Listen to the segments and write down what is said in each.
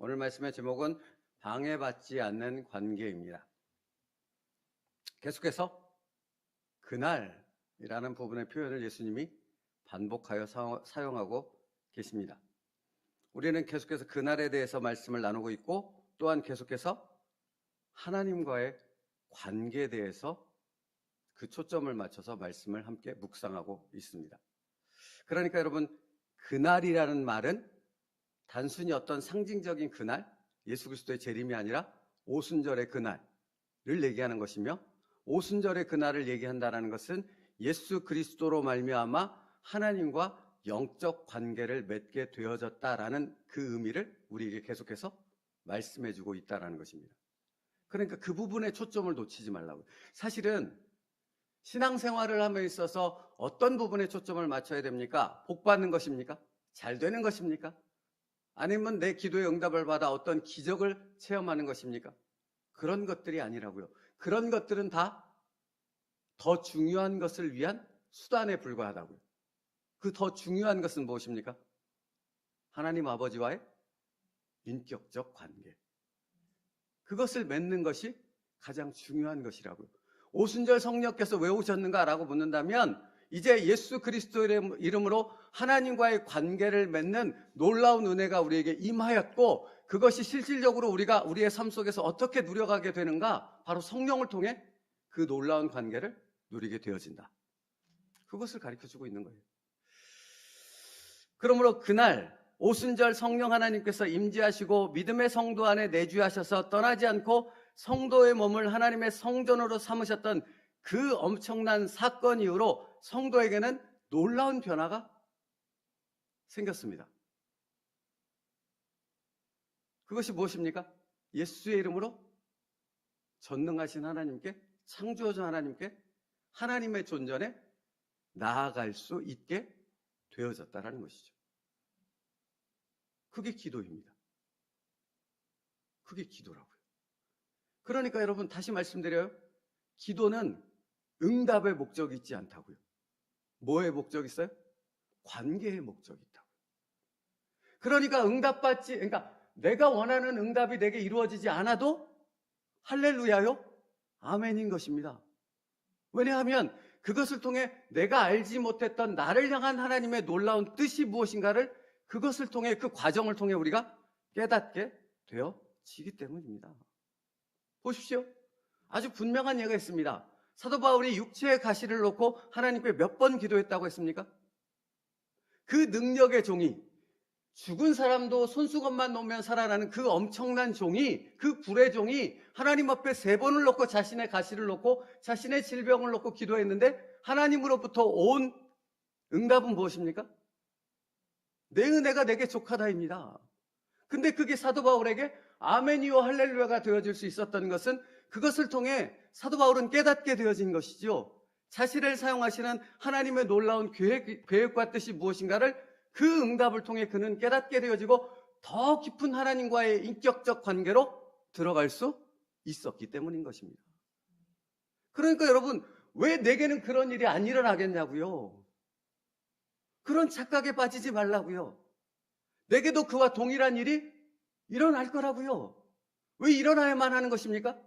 오늘 말씀의 제목은 방해받지 않는 관계입니다. 계속해서 그날이라는 부분의 표현을 예수님이 반복하여 사용하고 계십니다. 우리는 계속해서 그날에 대해서 말씀을 나누고 있고, 또한 계속해서 하나님과의 관계에 대해서 그 초점을 맞춰서 말씀을 함께 묵상하고 있습니다. 그러니까 여러분, 그날이라는 말은 단순히 어떤 상징적인 그날, 예수 그리스도의 재림이 아니라 오순절의 그날을 얘기하는 것이며, 오순절의 그날을 얘기한다는 것은 예수 그리스도로 말미암아 하나님과 영적 관계를 맺게 되어졌다라는 그 의미를 우리에게 계속해서 말씀해주고 있다는 것입니다. 그러니까 그 부분에 초점을 놓치지 말라고요. 사실은 신앙생활을 함에 있어서 어떤 부분에 초점을 맞춰야 됩니까? 복 받는 것입니까? 잘 되는 것입니까? 아니면 내 기도의 응답을 받아 어떤 기적을 체험하는 것입니까? 그런 것들이 아니라고요. 그런 것들은 다 더 중요한 것을 위한 수단에 불과하다고요. 그 더 중요한 것은 무엇입니까? 하나님 아버지와의 인격적 관계. 그것을 맺는 것이 가장 중요한 것이라고요. 오순절 성령께서 왜 오셨는가라고 묻는다면, 이제 예수 그리스도의 이름으로 하나님과의 관계를 맺는 놀라운 은혜가 우리에게 임하였고, 그것이 실질적으로 우리가 우리의 삶 속에서 어떻게 누려가게 되는가? 바로 성령을 통해 그 놀라운 관계를 누리게 되어진다. 그것을 가르쳐주고 있는 거예요. 그러므로 그날 오순절 성령 하나님께서 임재하시고 믿음의 성도 안에 내주하셔서 떠나지 않고 성도의 몸을 하나님의 성전으로 삼으셨던 그 엄청난 사건 이후로 성도에게는 놀라운 변화가 생겼습니다. 그것이 무엇입니까? 예수의 이름으로 전능하신 하나님께, 창조주 하나님께, 하나님의 존전에 나아갈 수 있게 되어졌다는 것이죠. 그게 기도입니다. 그게 기도라고요. 그러니까 여러분, 다시 말씀드려요. 기도는 응답의 목적이 있지 않다고요. 뭐의 목적이 있어요? 관계의 목적이 있다고요. 그러니까 그러니까 내가 원하는 응답이 내게 이루어지지 않아도 할렐루야요, 아멘인 것입니다. 왜냐하면 그것을 통해 내가 알지 못했던 나를 향한 하나님의 놀라운 뜻이 무엇인가를 그것을 통해, 그 과정을 통해 우리가 깨닫게 되어지기 때문입니다. 보십시오. 아주 분명한 예가 있습니다. 사도 바울이 육체의 가시를 놓고 하나님께 몇 번 기도했다고 했습니까? 그 능력의 종이, 죽은 사람도 손수건만 놓으면 살아나는 그 엄청난 종이, 그 불의 종이 하나님 앞에 3번을 놓고 자신의 가시를 놓고 자신의 질병을 놓고 기도했는데, 하나님으로부터 온 응답은 무엇입니까? 내 은혜가 내게 족하다입니다. 근데 그게 사도 바울에게 아멘이요 할렐루야가 되어질 수 있었던 것은, 그것을 통해 사도 바울은 깨닫게 되어진 것이죠. 자신을 사용하시는 하나님의 놀라운 계획과 뜻이 무엇인가를 그 응답을 통해 그는 깨닫게 되어지고 더 깊은 하나님과의 인격적 관계로 들어갈 수 있었기 때문인 것입니다. 그러니까 여러분, 왜 내게는 그런 일이 안 일어나겠냐고요. 그런 착각에 빠지지 말라고요. 내게도 그와 동일한 일이 일어날 거라고요. 왜 일어나야만 하는 것입니까?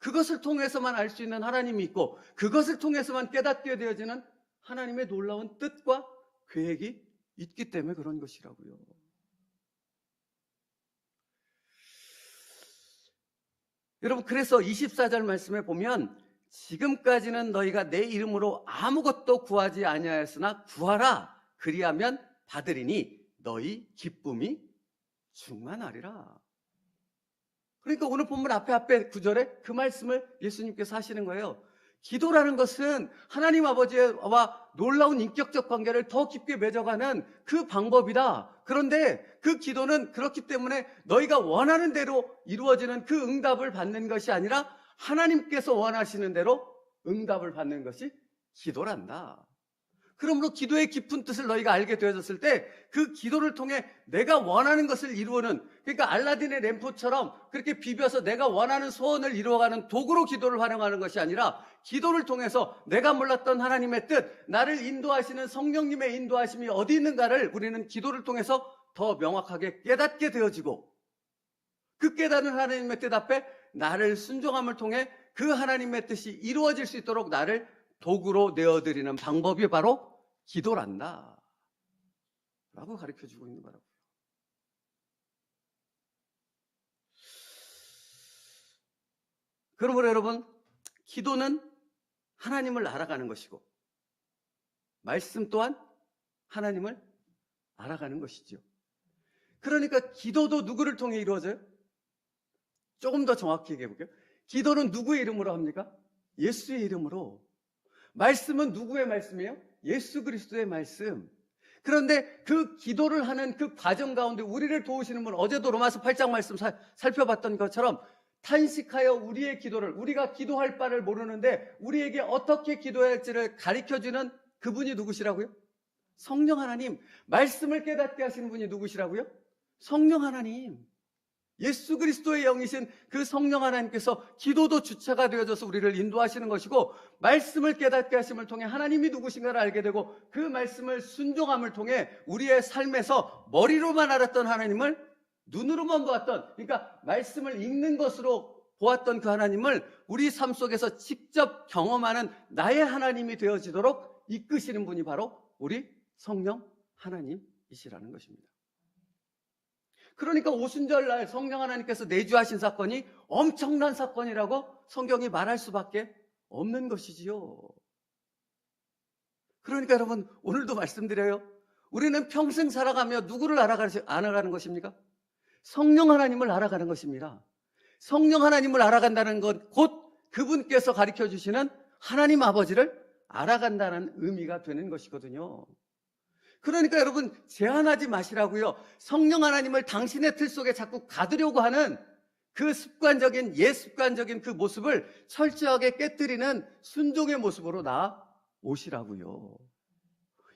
그것을 통해서만 알 수 있는 하나님이 있고, 그것을 통해서만 깨닫게 되어지는 하나님의 놀라운 뜻과 계획이 있기 때문에 그런 것이라고요. 여러분, 그래서 24절 말씀에 보면, 지금까지는 너희가 내 이름으로 아무것도 구하지 아니하였으나 구하라, 그리하면 받으리니 너희 기쁨이 충만하리라. 그러니까 오늘 본문 앞에 구절에 그 말씀을 예수님께서 하시는 거예요. 기도라는 것은 하나님 아버지와 놀라운 인격적 관계를 더 깊게 맺어가는 그 방법이다. 그런데 그 기도는 그렇기 때문에 너희가 원하는 대로 이루어지는 그 응답을 받는 것이 아니라 하나님께서 원하시는 대로 응답을 받는 것이 기도란다. 그러므로 기도의 깊은 뜻을 너희가 알게 되어졌을 때 그 기도를 통해 내가 원하는 것을 이루는, 그러니까 알라딘의 램프처럼 그렇게 비벼서 내가 원하는 소원을 이루어가는 도구로 기도를 활용하는 것이 아니라, 기도를 통해서 내가 몰랐던 하나님의 뜻, 나를 인도하시는 성령님의 인도하심이 어디 있는가를 우리는 기도를 통해서 더 명확하게 깨닫게 되어지고, 그 깨달은 하나님의 뜻 앞에 나를 순종함을 통해 그 하나님의 뜻이 이루어질 수 있도록 나를 도구로 내어드리는 방법이 바로 기도란다 라고 가르쳐주고 있는 거라고요. 그러므로 여러분, 기도는 하나님을 알아가는 것이고 말씀 또한 하나님을 알아가는 것이죠. 그러니까 기도도 누구를 통해 이루어져요? 조금 더 정확히 얘기해 볼게요. 기도는 누구의 이름으로 합니까? 예수의 이름으로. 말씀은 누구의 말씀이에요? 예수 그리스도의 말씀. 그런데 그 기도를 하는 그 과정 가운데 우리를 도우시는 분, 어제도 로마서 8장 말씀 살펴봤던 것처럼 탄식하여 우리의 기도를, 우리가 기도할 바를 모르는데 우리에게 어떻게 기도해야 할지를 가르쳐주는 그분이 누구시라고요? 성령 하나님. 말씀을 깨닫게 하시는 분이 누구시라고요? 성령 하나님. 예수 그리스도의 영이신 그 성령 하나님께서 기도도 주체가 되어져서 우리를 인도하시는 것이고, 말씀을 깨닫게 하심을 통해 하나님이 누구신가를 알게 되고, 그 말씀을 순종함을 통해 우리의 삶에서 머리로만 알았던 하나님을 눈으로만 보았던, 그러니까 말씀을 읽는 것으로 보았던 그 하나님을 우리 삶 속에서 직접 경험하는 나의 하나님이 되어지도록 이끄시는 분이 바로 우리 성령 하나님이시라는 것입니다. 그러니까 오순절날 성령 하나님께서 내주하신 사건이 엄청난 사건이라고 성경이 말할 수밖에 없는 것이지요. 그러니까 여러분, 오늘도 말씀드려요. 우리는 평생 살아가며 누구를 알아가는 것입니까? 성령 하나님을 알아가는 것입니다. 성령 하나님을 알아간다는 것, 곧 그분께서 가르쳐 주시는 하나님 아버지를 알아간다는 의미가 되는 것이거든요. 그러니까 여러분, 제한하지 마시라고요. 성령 하나님을 당신의 틀 속에 자꾸 가두려고 하는 그 습관적인, 옛습관적인 그 모습을 철저하게 깨뜨리는 순종의 모습으로 나오시라고요.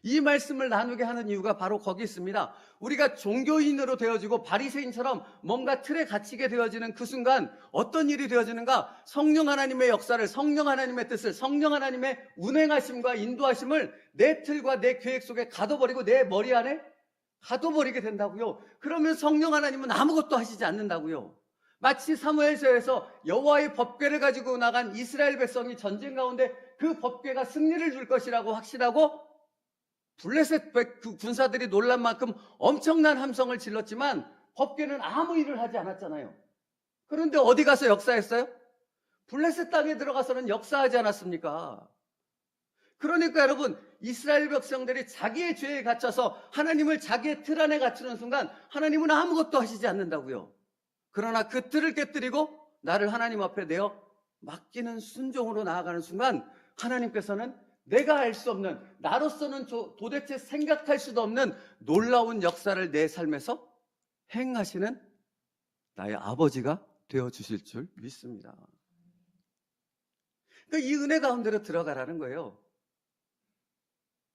이 말씀을 나누게 하는 이유가 바로 거기 있습니다. 우리가 종교인으로 되어지고 바리새인처럼 뭔가 틀에 갇히게 되어지는 그 순간 어떤 일이 되어지는가? 성령 하나님의 역사를, 성령 하나님의 뜻을, 성령 하나님의 운행하심과 인도하심을 내 틀과 내 계획 속에 가둬버리고 내 머리 안에 가둬버리게 된다고요. 그러면 성령 하나님은 아무것도 하시지 않는다고요. 마치 사무엘서에서 여호와의 법궤를 가지고 나간 이스라엘 백성이 전쟁 가운데 그 법궤가 승리를 줄 것이라고 확신하고 블레셋 군사들이 놀란 만큼 엄청난 함성을 질렀지만 법궤는 아무 일을 하지 않았잖아요. 그런데 어디 가서 역사했어요? 블레셋 땅에 들어가서는 역사하지 않았습니까? 그러니까 여러분, 이스라엘 백성들이 자기의 죄에 갇혀서 하나님을 자기의 틀 안에 갖추는 순간 하나님은 아무것도 하시지 않는다고요. 그러나 그 틀을 깨뜨리고 나를 하나님 앞에 내어 맡기는 순종으로 나아가는 순간 하나님께서는 내가 알 수 없는, 나로서는 도대체 생각할 수도 없는 놀라운 역사를 내 삶에서 행하시는 나의 아버지가 되어주실 줄 믿습니다. 그러니까 이 은혜 가운데로 들어가라는 거예요.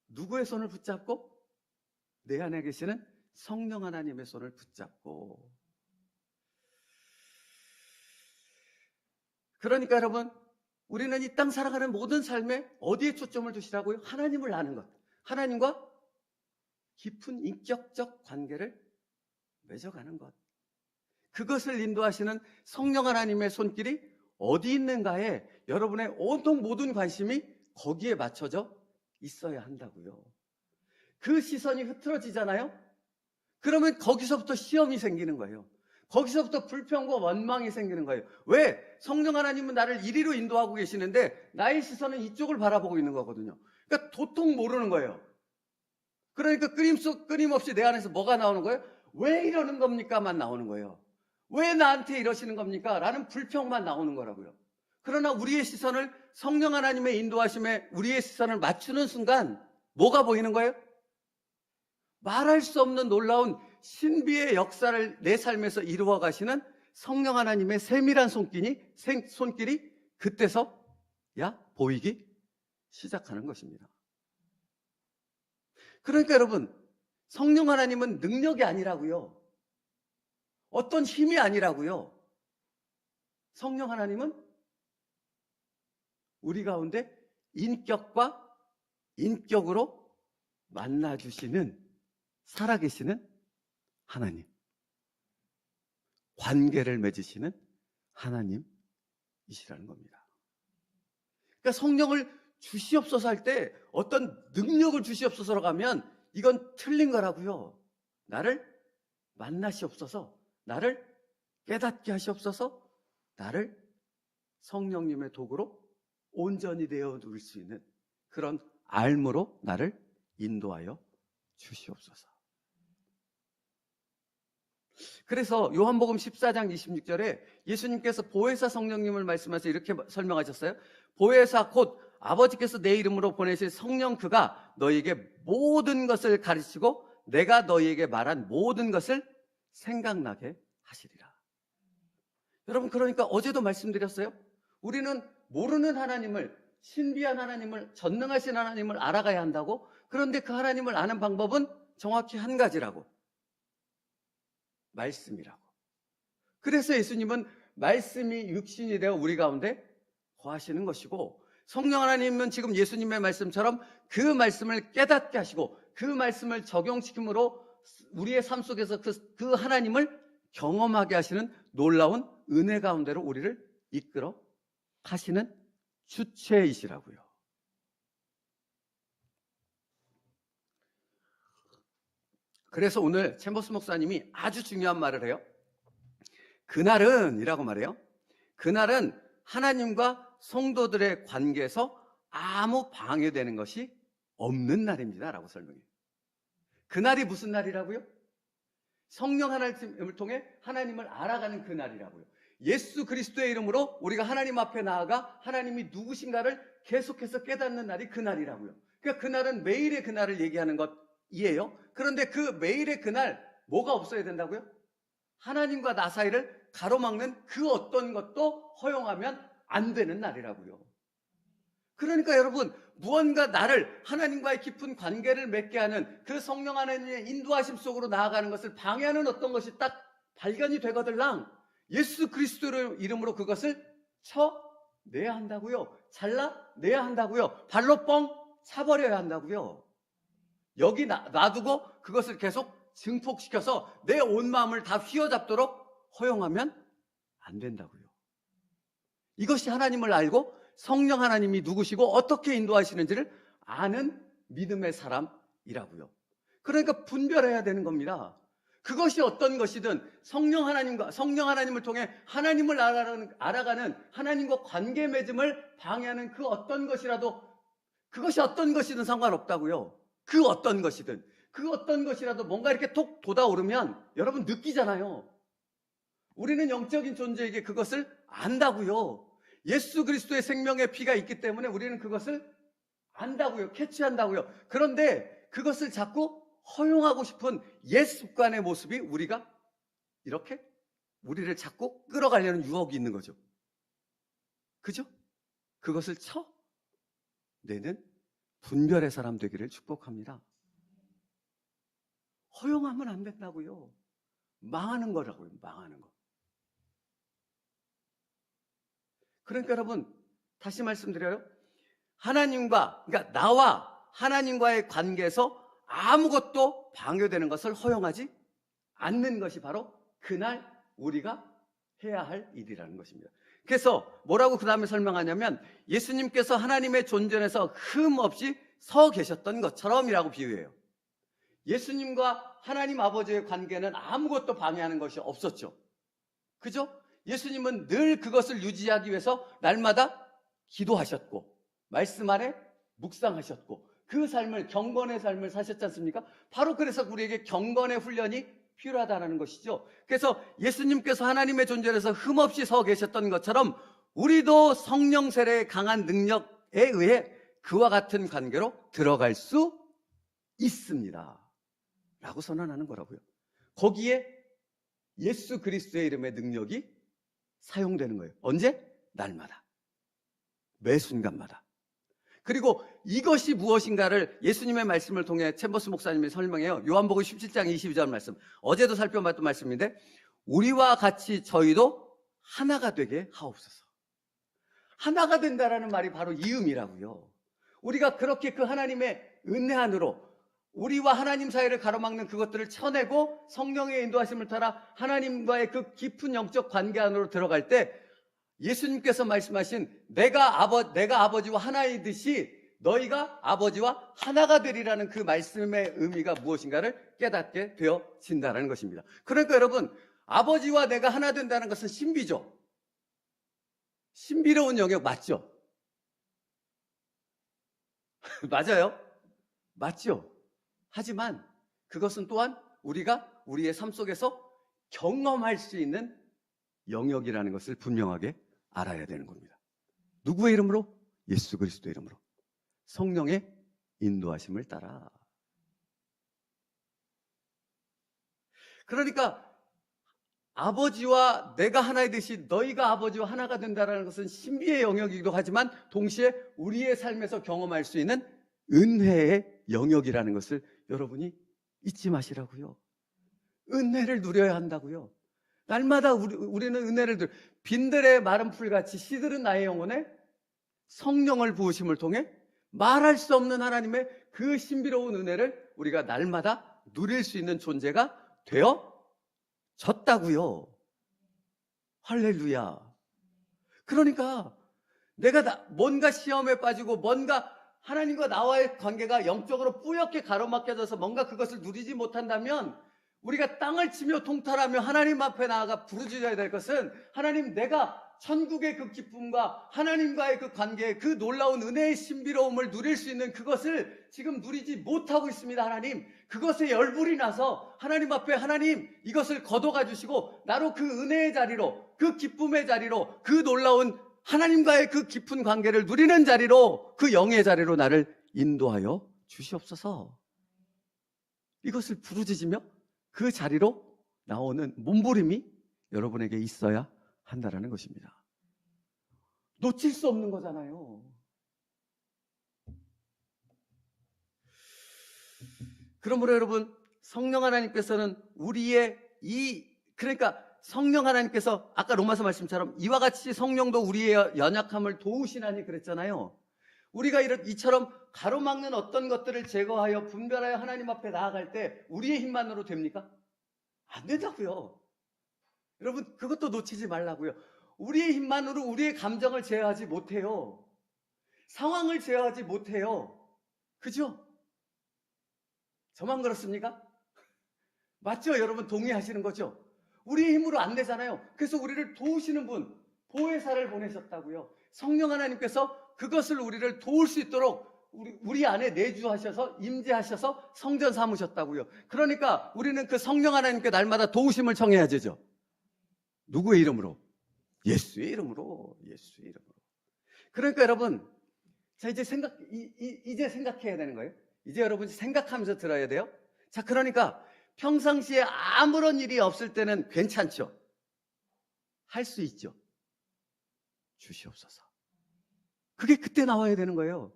누구의 손을 붙잡고? 내 안에 계시는 성령 하나님의 손을 붙잡고. 그러니까 여러분, 우리는 이 땅 살아가는 모든 삶에 어디에 초점을 두시라고요? 하나님을 아는 것. 하나님과 깊은 인격적 관계를 맺어가는 것. 그것을 인도하시는 성령 하나님의 손길이 어디 있는가에 여러분의 온통 모든 관심이 거기에 맞춰져 있어야 한다고요. 그 시선이 흐트러지잖아요? 그러면 거기서부터 시험이 생기는 거예요. 거기서부터 불평과 원망이 생기는 거예요. 왜? 성령 하나님은 나를 이리로 인도하고 계시는데 나의 시선은 이쪽을 바라보고 있는 거거든요. 그러니까 도통 모르는 거예요. 그러니까 끊임없이 내 안에서 뭐가 나오는 거예요? 왜 이러는 겁니까?만 나오는 거예요. 왜 나한테 이러시는 겁니까? 라는 불평만 나오는 거라고요. 그러나 우리의 시선을 성령 하나님의 인도하심에 우리의 시선을 맞추는 순간 뭐가 보이는 거예요? 말할 수 없는 놀라운 신비의 역사를 내 삶에서 이루어 가시는 성령 하나님의 세밀한 손길이 그때서야 보이기 시작하는 것입니다. 그러니까 여러분, 성령 하나님은 능력이 아니라고요. 어떤 힘이 아니라고요. 성령 하나님은 우리 가운데 인격과 인격으로 만나주시는 살아계시는 하나님. 관계를 맺으시는 하나님이시라는 겁니다. 그러니까 성령을 주시옵소서 할 때 어떤 능력을 주시옵소서라고 하면 이건 틀린 거라고요. 나를 만나시옵소서, 나를 깨닫게 하시옵소서, 나를 성령님의 도구로 온전히 되어 누릴 수 있는 그런 알므로 나를 인도하여 주시옵소서. 그래서 요한복음 14장 26절에 예수님께서 보혜사 성령님을 말씀하셔서 이렇게 설명하셨어요. 보혜사 곧 아버지께서 내 이름으로 보내실 성령 그가 너희에게 모든 것을 가르치고 내가 너희에게 말한 모든 것을 생각나게 하시리라. 여러분, 그러니까 어제도 말씀드렸어요. 우리는 모르는 하나님을, 신비한 하나님을, 전능하신 하나님을 알아가야 한다고. 그런데 그 하나님을 아는 방법은 정확히 한 가지라고. 말씀이라고. 그래서 예수님은 말씀이 육신이 되어 우리 가운데 거하시는 것이고, 성령 하나님은 지금 예수님의 말씀처럼 그 말씀을 깨닫게 하시고 그 말씀을 적용시킴으로 우리의 삶 속에서 그 하나님을 경험하게 하시는 놀라운 은혜 가운데로 우리를 이끌어 가시는 주체이시라고요. 그래서 오늘 챔버스 목사님이 아주 중요한 말을 해요. 그날은 이라고 말해요. 그날은 하나님과 성도들의 관계에서 아무 방해되는 것이 없는 날입니다 라고 설명해요. 그날이 무슨 날이라고요? 성령 하나님을 통해 하나님을 알아가는 그날이라고요. 예수 그리스도의 이름으로 우리가 하나님 앞에 나아가 하나님이 누구신가를 계속해서 깨닫는 날이 그날이라고요. 그러니까 그날은 매일의 그날을 얘기하는 것이에요. 그런데 그 매일의 그날 뭐가 없어야 된다고요? 하나님과 나 사이를 가로막는 그 어떤 것도 허용하면 안 되는 날이라고요. 그러니까 여러분, 무언가 나를 하나님과의 깊은 관계를 맺게 하는 그 성령 하나님의 인도하심 속으로 나아가는 것을 방해하는 어떤 것이 딱 발견이 되거들랑 예수 그리스도의 이름으로 그것을 쳐내야 한다고요. 잘라내야 한다고요. 발로 뻥 차버려야 한다고요. 여기 놔두고 그것을 계속 증폭시켜서 내 온 마음을 다 휘어잡도록 허용하면 안 된다고요. 이것이 하나님을 알고 성령 하나님이 누구시고 어떻게 인도하시는지를 아는 믿음의 사람이라고요. 그러니까 분별해야 되는 겁니다. 그것이 어떤 것이든 성령 하나님을 통해 하나님을 알아가는 하나님과 관계 맺음을 방해하는 그 어떤 것이라도, 그것이 어떤 것이든 상관없다고요. 그 어떤 것이라도 뭔가 이렇게 톡 돋아오르면 여러분 느끼잖아요. 우리는 영적인 존재에게 그것을 안다고요. 예수 그리스도의 생명의 피가 있기 때문에 우리는 그것을 안다고요. 캐치한다고요. 그런데 그것을 자꾸 허용하고 싶은 옛 습관의 모습이 우리가 이렇게 우리를 자꾸 끌어가려는 유혹이 있는 거죠. 그죠? 그것을 쳐내는 분별의 사람 되기를 축복합니다. 허용하면 안 된다고요. 망하는 거라고요. 망하는 거. 그러니까 여러분, 다시 말씀드려요. 그러니까 나와 하나님과의 관계에서 아무것도 방해되는 것을 허용하지 않는 것이 바로 그날 우리가 해야 할 일이라는 것입니다. 그래서 뭐라고 그 다음에 설명하냐면 예수님께서 하나님의 존전에서 흠없이 서 계셨던 것처럼이라고 비유해요. 예수님과 하나님 아버지의 관계는 아무것도 방해하는 것이 없었죠. 그죠? 예수님은 늘 그것을 유지하기 위해서 날마다 기도하셨고 말씀 안에 묵상하셨고 그 삶을, 경건의 삶을 사셨지 않습니까? 바로 그래서 우리에게 경건의 훈련이 필요하다는 것이죠. 그래서 예수님께서 하나님의 존재에서 흠없이 서 계셨던 것처럼 우리도 성령 세례의 강한 능력에 의해 그와 같은 관계로 들어갈 수 있습니다 라고 선언하는 거라고요. 거기에 예수 그리스도의 이름의 능력이 사용되는 거예요. 언제? 날마다, 매 순간마다. 그리고 이것이 무엇인가를 예수님의 말씀을 통해 챔버스 목사님이 설명해요. 요한복음 17장 22절 말씀, 어제도 살펴봤던 말씀인데 우리와 같이 저희도 하나가 되게 하옵소서. 하나가 된다라는 말이 바로 이음이라고요. 우리가 그렇게 그 하나님의 은혜 안으로 우리와 하나님 사이를 가로막는 그것들을 쳐내고 성령의 인도하심을 따라 하나님과의 그 깊은 영적 관계 안으로 들어갈 때 예수님께서 말씀하신 내가 아버지와 하나이듯이 너희가 아버지와 하나가 되리라는 그 말씀의 의미가 무엇인가를 깨닫게 되어진다는 것입니다. 그러니까 여러분, 아버지와 내가 하나 된다는 것은 신비죠. 신비로운 영역 맞죠? 맞아요? 맞죠? 하지만 그것은 또한 우리가 우리의 삶 속에서 경험할 수 있는 영역이라는 것을 분명하게 알아야 되는 겁니다. 누구의 이름으로? 예수 그리스도의 이름으로. 성령의 인도하심을 따라. 그러니까 아버지와 내가 하나이듯이 너희가 아버지와 하나가 된다는 것은 신비의 영역이기도 하지만 동시에 우리의 삶에서 경험할 수 있는 은혜의 영역이라는 것을 여러분이 잊지 마시라고요. 은혜를 누려야 한다고요. 날마다 우리는 은혜를 빈들의 마른 풀같이 시들은 나의 영혼에 성령을 부으심을 통해 말할 수 없는 하나님의 그 신비로운 은혜를 우리가 날마다 누릴 수 있는 존재가 되어졌다고요. 할렐루야. 그러니까 내가 뭔가 시험에 빠지고 뭔가 하나님과 나와의 관계가 영적으로 뿌옇게 가로막혀져서 뭔가 그것을 누리지 못한다면 우리가 땅을 치며 통탈하며 하나님 앞에 나아가 부르짖어야 될 것은 하나님, 내가 천국의 그 기쁨과 하나님과의 그 관계의 그 놀라운 은혜의 신비로움을 누릴 수 있는 그것을 지금 누리지 못하고 있습니다. 하나님, 그것에 열불이 나서 하나님 앞에 하나님 이것을 거둬가 주시고 나로 그 은혜의 자리로, 그 기쁨의 자리로, 그 놀라운 하나님과의 그 깊은 관계를 누리는 자리로, 그 영의 자리로 나를 인도하여 주시옵소서. 이것을 부르짖으며 그 자리로 나오는 몸부림이 여러분에게 있어야 한다라는 것입니다. 놓칠 수 없는 거잖아요. 그러므로 여러분, 성령 하나님께서는 우리의 그러니까 성령 하나님께서 아까 로마서 말씀처럼 이와 같이 성령도 우리의 연약함을 도우시나니 그랬잖아요. 우리가 이처럼 가로막는 어떤 것들을 제거하여 분별하여 하나님 앞에 나아갈 때 우리의 힘만으로 됩니까? 안 된다고요. 여러분, 그것도 놓치지 말라고요. 우리의 힘만으로 우리의 감정을 제어하지 못해요. 상황을 제어하지 못해요. 그죠? 저만 그렇습니까? 맞죠? 여러분 동의하시는 거죠? 우리의 힘으로 안 되잖아요. 그래서 우리를 도우시는 분, 보혜사를 보내셨다고요. 성령 하나님께서 그것을 우리를 도울 수 있도록 우리 안에 내주하셔서 임재하셔서 성전 삼으셨다고요. 그러니까 우리는 그 성령 하나님께 날마다 도우심을 청해야 되죠. 누구의 이름으로? 예수의 이름으로. 예수의 이름으로. 그러니까 여러분, 자 이제 생각해야 되는 거예요. 이제 여러분이 생각하면서 들어야 돼요. 자, 그러니까 평상시에 아무런 일이 없을 때는 괜찮죠. 할 수 있죠. 주시옵소서. 그게 그때 나와야 되는 거예요.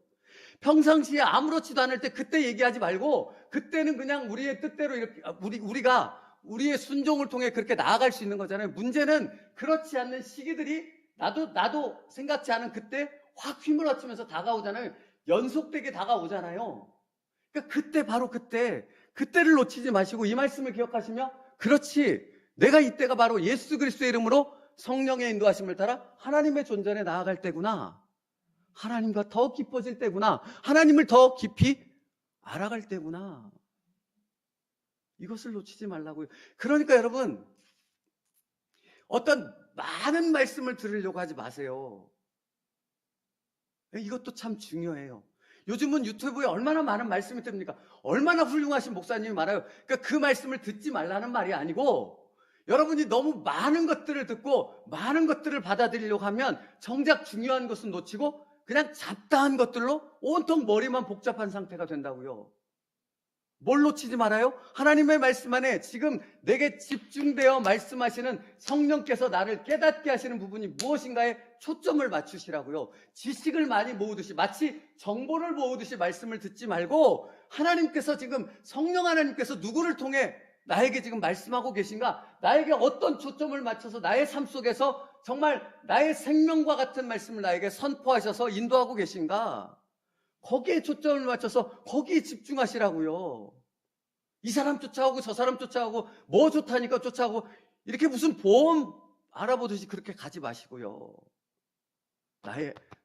평상시에 아무렇지도 않을 때 그때 얘기하지 말고 그때는 그냥 우리의 뜻대로 이렇게 우리가 우리의 순종을 통해 그렇게 나아갈 수 있는 거잖아요. 문제는 그렇지 않는 시기들이 나도 생각지 않은 그때 확 휘몰아치면서 다가오잖아요. 연속되게 다가오잖아요. 그러니까 그때 바로 그때를 놓치지 마시고 이 말씀을 기억하시며 그렇지, 내가 이때가 바로 예수 그리스도의 이름으로 성령의 인도하심을 따라 하나님의 존전에 나아갈 때구나. 하나님과 더 깊어질 때구나. 하나님을 더 깊이 알아갈 때구나. 이것을 놓치지 말라고요. 그러니까 여러분, 어떤 많은 말씀을 들으려고 하지 마세요. 이것도 참 중요해요. 요즘은 유튜브에 얼마나 많은 말씀이 뜹니까? 얼마나 훌륭하신 목사님이 많아요. 그러니까 그 말씀을 듣지 말라는 말이 아니고 여러분이 너무 많은 것들을 듣고 많은 것들을 받아들이려고 하면 정작 중요한 것은 놓치고 그냥 잡다한 것들로 온통 머리만 복잡한 상태가 된다고요. 뭘 놓치지 말아요? 하나님의 말씀 안에 지금 내게 집중되어 말씀하시는 성령께서 나를 깨닫게 하시는 부분이 무엇인가에 초점을 맞추시라고요. 지식을 많이 모으듯이 마치 정보를 모으듯이 말씀을 듣지 말고 하나님께서 지금 성령 하나님께서 누구를 통해 나에게 지금 말씀하고 계신가? 나에게 어떤 초점을 맞춰서 나의 삶 속에서 정말 나의 생명과 같은 말씀을 나에게 선포하셔서 인도하고 계신가? 거기에 초점을 맞춰서 거기에 집중하시라고요. 이 사람 쫓아오고 저 사람 쫓아오고 뭐 좋다니까 쫓아오고 이렇게 무슨 보험 알아보듯이 그렇게 가지 마시고요.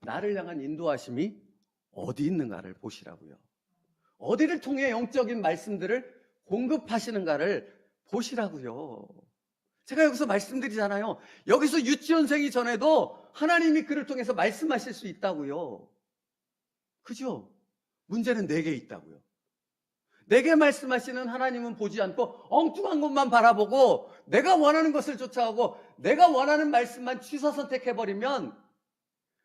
나를 향한 인도하심이 어디 있는가를 보시라고요. 어디를 통해 영적인 말씀들을 공급하시는가를 보시라고요. 제가 여기서 말씀드리잖아요. 여기서 유치원생이 전에도 하나님이 그를 통해서 말씀하실 수 있다고요. 그죠? 문제는 내게 있다고요. 내게 말씀하시는 하나님은 보지 않고 엉뚱한 것만 바라보고 내가 원하는 것을 쫓아오고 내가 원하는 말씀만 취사 선택해버리면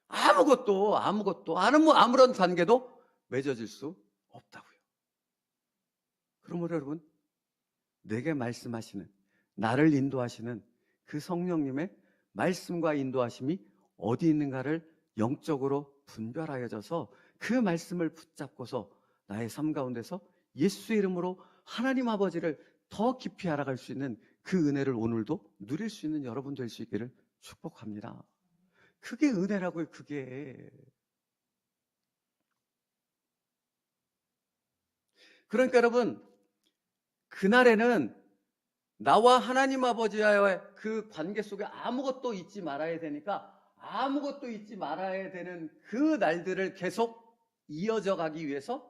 아무것도 아무런 관계도 맺어질 수 없다고요. 그러므로 여러분, 내게 말씀하시는, 나를 인도하시는 그 성령님의 말씀과 인도하심이 어디 있는가를 영적으로 분별하여져서 그 말씀을 붙잡고서 나의 삶 가운데서 예수의 이름으로 하나님 아버지를 더 깊이 알아갈 수 있는 그 은혜를 오늘도 누릴 수 있는 여러분 될 수 있기를 축복합니다. 그게 은혜라고요, 그게. 그러니까 여러분, 그날에는 나와 하나님 아버지와의 그 관계 속에 아무것도 잊지 말아야 되니까 아무것도 잊지 말아야 되는 그 날들을 계속 이어져 가기 위해서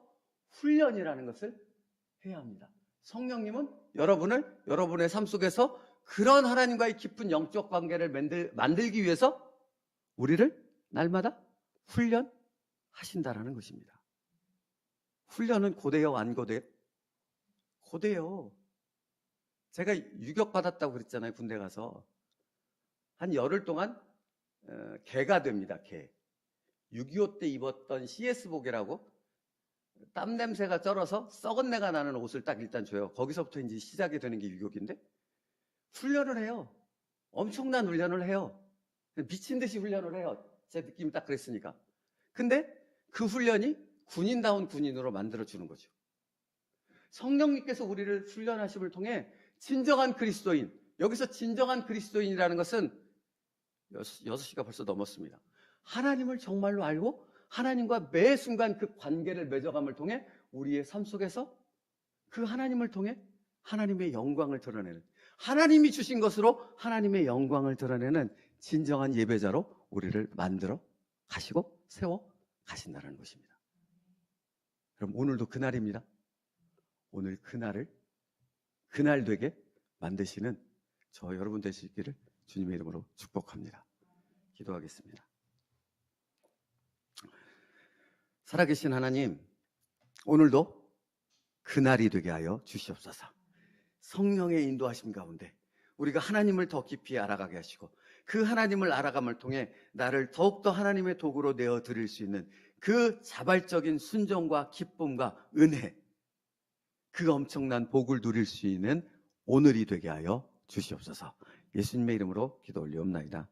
훈련이라는 것을 해야 합니다. 성령님은 여러분의 삶 속에서 그런 하나님과의 깊은 영적 관계를 만들기 위해서 우리를 날마다 훈련하신다라는 것입니다. 훈련은 고돼요, 안 고돼요? 고돼요. 제가 유격 받았다고 그랬잖아요, 군대 가서. 한 열흘 동안 개가 됩니다, 개. 6.25 때 입었던 CS복이라고 땀 냄새가 쩔어서 썩은 내가 나는 옷을 딱 일단 줘요. 거기서부터 이제 시작이 되는 게 유격인데 훈련을 해요. 엄청난 훈련을 해요. 미친 듯이 훈련을 해요. 제 느낌이 딱 그랬으니까. 근데 그 훈련이 군인다운 군인으로 만들어주는 거죠. 성령님께서 우리를 훈련하심을 통해 진정한 그리스도인, 여기서 진정한 그리스도인이라는 것은 6시가 벌써 넘었습니다. 하나님을 정말로 알고 하나님과 매 순간 그 관계를 맺어감을 통해 우리의 삶 속에서 그 하나님을 통해 하나님의 영광을 드러내는, 하나님이 주신 것으로 하나님의 영광을 드러내는 진정한 예배자로 우리를 만들어 가시고 세워 가신다는 것입니다. 그럼 오늘도 그날입니다. 오늘 그날 되게 만드시는 저 여러분 되시기를 주님의 이름으로 축복합니다. 기도하겠습니다. 살아계신 하나님, 오늘도 그날이 되게 하여 주시옵소서. 성령의 인도하심 가운데 우리가 하나님을 더 깊이 알아가게 하시고 그 하나님을 알아감을 통해 나를 더욱더 하나님의 도구로 내어드릴 수 있는 그 자발적인 순종과 기쁨과 은혜, 그 엄청난 복을 누릴 수 있는 오늘이 되게 하여 주시옵소서. 예수님의 이름으로 기도 올리옵나이다.